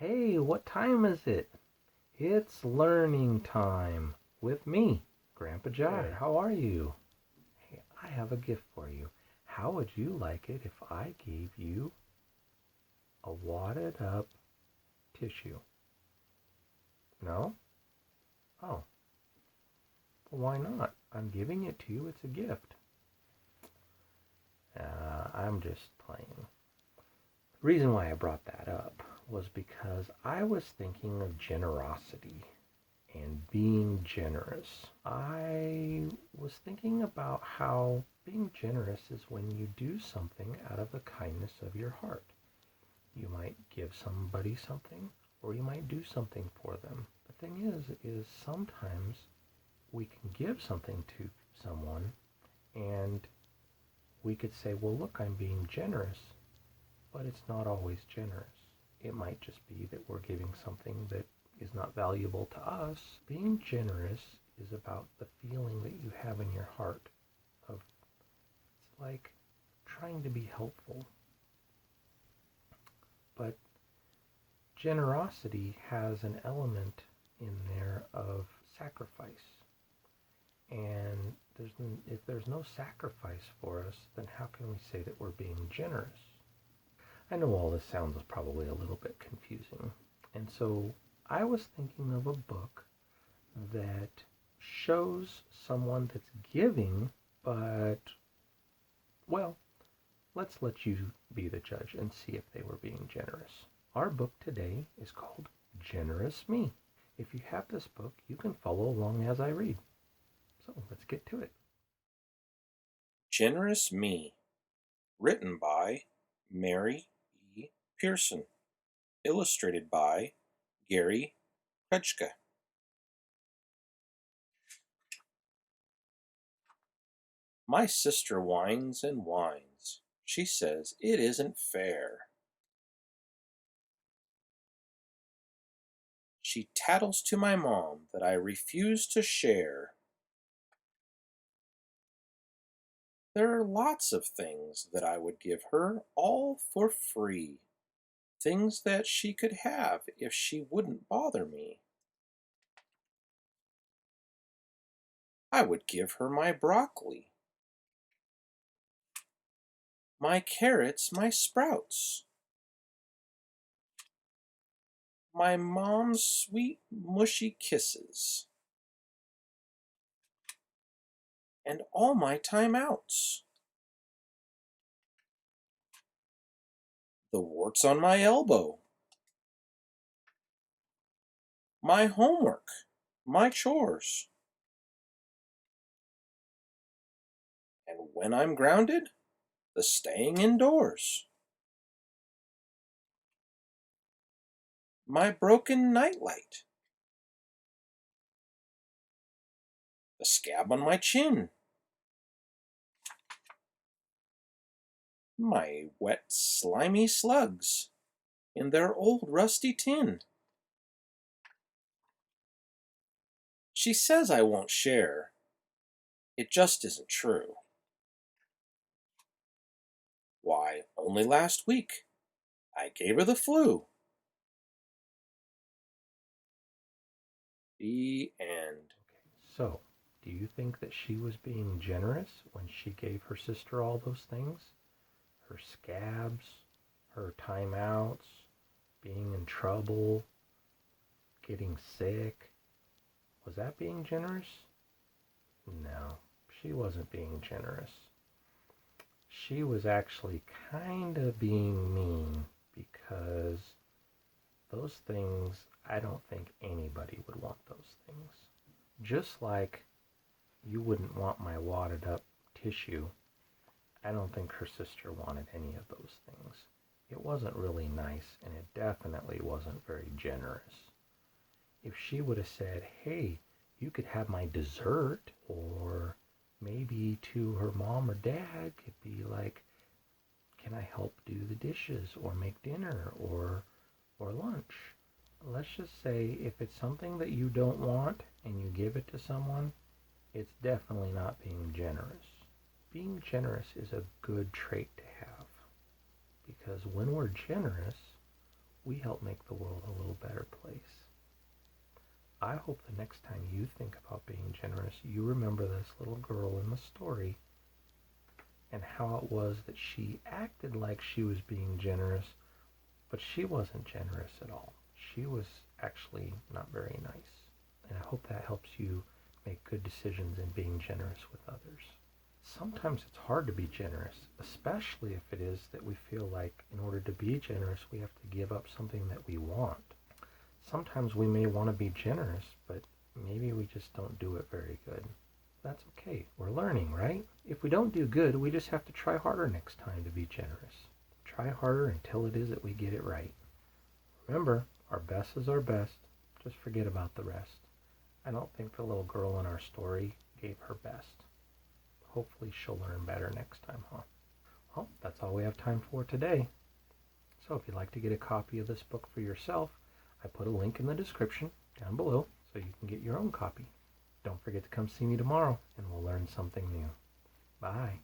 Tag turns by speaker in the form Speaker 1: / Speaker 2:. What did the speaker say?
Speaker 1: Hey, what time is it? It's learning time with me, Grandpa Jai. How are you? Hey, I have a gift for you. How would you like it if I gave you a wadded up tissue? No? Oh, well, why not? I'm giving it to you. It's a gift. I'm just playing. The reason why I brought that up was because I was thinking of generosity and being generous. I was thinking about how being generous is when you do something out of the kindness of your heart. You might give somebody something, or you might do something for them. The thing is sometimes we can give something to someone and we could say, well, look, I'm being generous, but it's not always generous. It might just be that we're giving something that is not valuable to us. Being generous is about the feeling that you have in your heart of, it's like trying to be helpful. But generosity has an element in there of sacrifice. And if there's no sacrifice for us, then how can we say that we're being generous? I know all this sounds probably a little bit confusing. And so I was thinking of a book that shows someone that's giving, but, well, let's let you be the judge and see if they were being generous. Our book today is called Generous Me. If you have this book, you can follow along as I read. So let's get to it.
Speaker 2: Generous Me, written by Mary E. Pearson, illustrated by Gary Kretschka. My sister whines and whines. She says it isn't fair. She tattles to my mom that I refuse to share. There are lots of things that I would give her all for free. Things that she could have if she wouldn't bother me. I would give her my broccoli, my carrots, my sprouts, my mom's sweet mushy kisses, and all my time outs. The warts on my elbow, my homework, my chores. And when I'm grounded, the staying indoors. My broken nightlight, the scab on my chin, my wet slimy slugs in their old rusty tin. She says I won't share. It just isn't true. Why, only last week I gave her the flu. The end.
Speaker 1: So, do you think that she was being generous when she gave her sister all those things? Her scabs, her timeouts, being in trouble, getting sick. Was that being generous? No, she wasn't being generous. She was actually kind of being mean because those things, I don't think anybody would want those things. Just like you wouldn't want my wadded up tissue, I don't think her sister wanted any of those things. It wasn't really nice, and it definitely wasn't very generous. If she would have said, hey, you could have my dessert, or maybe to her mom or dad could be like, can I help do the dishes or make dinner or lunch? Let's just say if it's something that you don't want and you give it to someone, it's definitely not being generous. Being generous is a good trait to have because when we're generous, we help make the world a little better place. I hope the next time you think about being generous, you remember this little girl in the story and how it was that she acted like she was being generous, but she wasn't generous at all. She was actually not very nice. And I hope that helps you make good decisions in being generous with others. Sometimes it's hard to be generous, especially if it is that we feel like in order to be generous, we have to give up something that we want. Sometimes we may want to be generous, but maybe we just don't do it very good. That's okay. We're learning, right? If we don't do good, we just have to try harder next time to be generous. Try harder until it is that we get it right. Remember, our best is our best. Just forget about the rest. I don't think the little girl in our story gave her best. Hopefully she'll learn better next time, huh? Well, that's all we have time for today. So if you'd like to get a copy of this book for yourself, I put a link in the description down below so you can get your own copy. Don't forget to come see me tomorrow and we'll learn something new. Bye.